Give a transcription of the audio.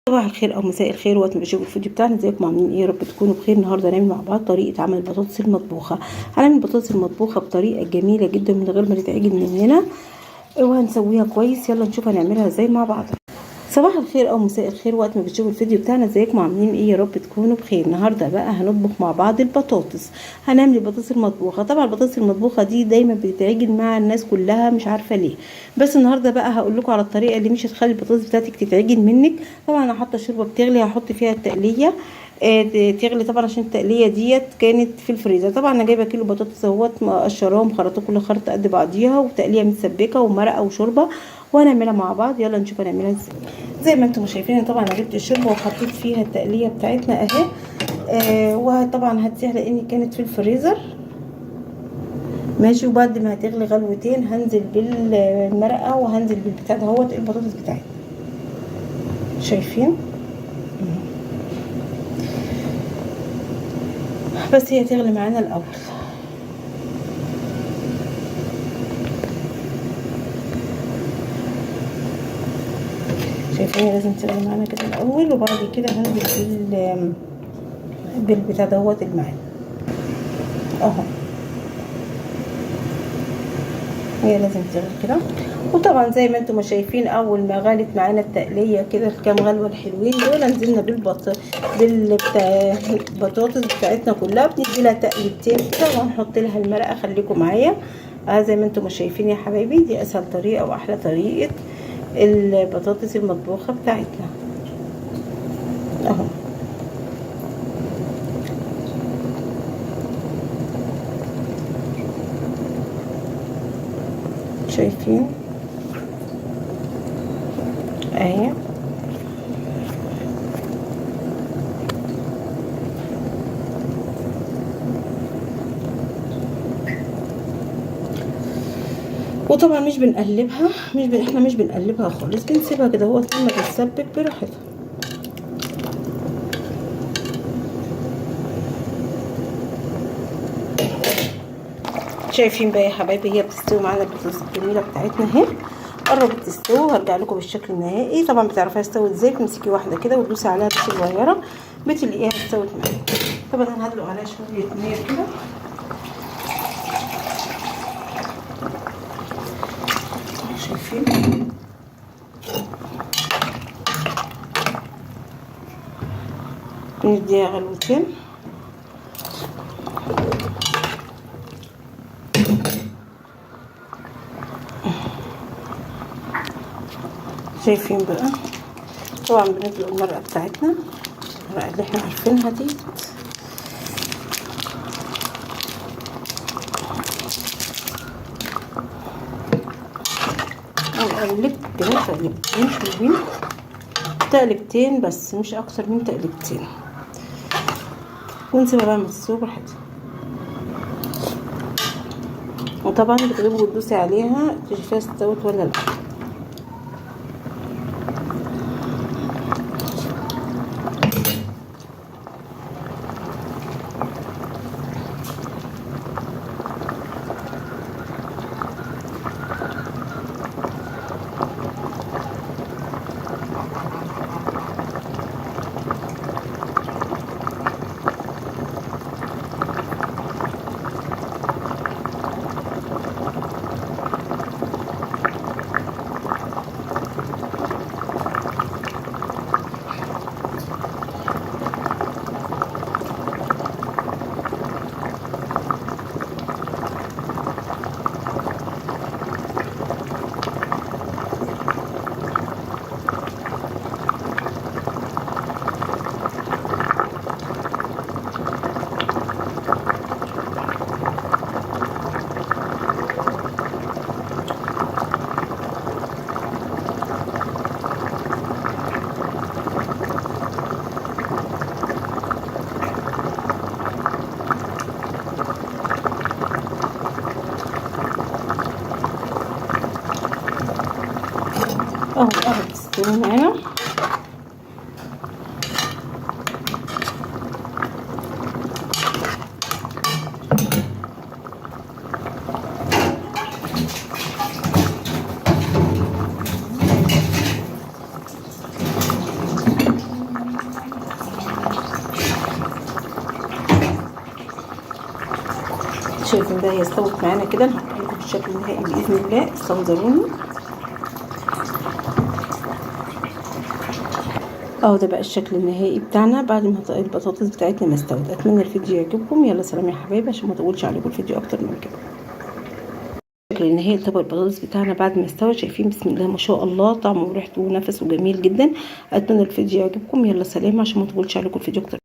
صباح الخير او مساء الخير وقت ما بشوف الفيديو بتاعنا. ازيكم عاملين ايه؟ يا رب تكونوا بخير. النهارده هنعمل مع بعض طريقه عمل البطاطس المطبوخه. هنعمل البطاطس المطبوخه بطريقه جميله جدا من غير ما تتعجن مننا، وهنسويها كويس. يلا نشوف هنعملها ازاي مع بعض. صباح الخير او مساء الخير وقت ما بتشوفوا الفيديو بتاعنا. ازيكم عاملين ايه؟ يا رب تكونوا بخير. النهارده بقى هنطبخ مع بعض البطاطس. هنعمل البطاطس المطبوخه. طبعا البطاطس المطبوخه دي دايما بتتعجن مع الناس كلها، مش عارفه ليه، بس النهارده بقى هقول لكم على الطريقه اللي مش هتخلي البطاطس بتاعتك تتعجن منك. طبعا انا حاطه شوربه بتغلي، هحط فيها التقليه تغلي طبعا، عشان التقليه ديت كانت في الفريزر. طبعا انا جايبه كيلو بطاطس اهوت، مقشراه ومخرطاه كل خرطه قد بعضيها، وتقليه متسبكه ومرقه وشوربه، وهنعملها مع بعض. يلا نشوف هنعملها ازاي. زي ما انتم شايفين طبعا انا جبت الشوربه وحطيت فيها التقليه بتاعتنا اهي، وطبعا هتسيح لان كانت في الفريزر ماشي. وبعد ما هتغلي غلوتين هنزل بالمرقه وهنزل بالبتاع دهوت البطاطس بتاعتنا. شايفين؟ بس هي تغلي معانا الاول. شايفين؟ لازم تغلي معانا كده الاول، وبعد كده هنزل بالبتاع دهوت المعين اهو. هي لازم تغلي كده. وطبعا زي ما انتم ما شايفين اول ما غلت معانا التقليه كده الكام غلوه الحلوين دول، نزلنا بالبطاطس بتاعتنا كلها، بندي لها تقليبتين كده وهنحط لها المرقه. خليكم معايا زي ما انتم ما شايفين يا حبايبي. دي اسهل طريقه واحلى طريقه البطاطس المطبوخه بتاعتنا اهو. شايفين اهي. وطبعا مش بنقلبها، احنا مش بنقلبها خالص، بنسيبها كده هو لما تتسبك براحتها. شايفين بقى يا حبايبي هي بتستوي معانا البطاطس الجميله بتاعتنا اهي. قربت تستوي وهرجع لكم بالشكل النهائي. طبعا بتعرفيها استوت ازاي، تمسكي واحده كده وتدوسي عليها بس صغيره بتلاقيها استوت معانا. طبعا انا هدلق عليها شويه ميه كده. شايفين؟ بنديها غلوتين. شايفين بقى؟ طبعا بندلق المرقه بتاعتنا، المرقه اللي احنا عارفينها دي. ونقلب كده تقلبتين حلوين، تقلبتين بس مش اكتر من تقلبتين، ونسيبها بقى تستوي براحتها. وطبعا بتقلبي وتدوسي عليها تشوفيها استوت ولا لا. اهو قربت تستوي معانا. ده هي استوت معانا كده. هحط لكم الشكل النهائي باذن الله، استنظروني. اهو ده بقى الشكل النهائي بتاعنا بعد ما البطاطس بتاعتنا ما استوت. اتمنى الفيديو يعجبكم. يلا سلام يا حبايبي، عشان ما اطولش عليكم الفيديو اكتر من كده. الشكل النهائي لطبق البطاطس بتاعنا بعد ما استوى، شايفين بسم الله ما شاء الله طعمه وريحته ونفسه جميل جدا. اتمنى الفيديو يعجبكم. يلا سلام، عشان ما اطولش عليكم الفيديو اكتر.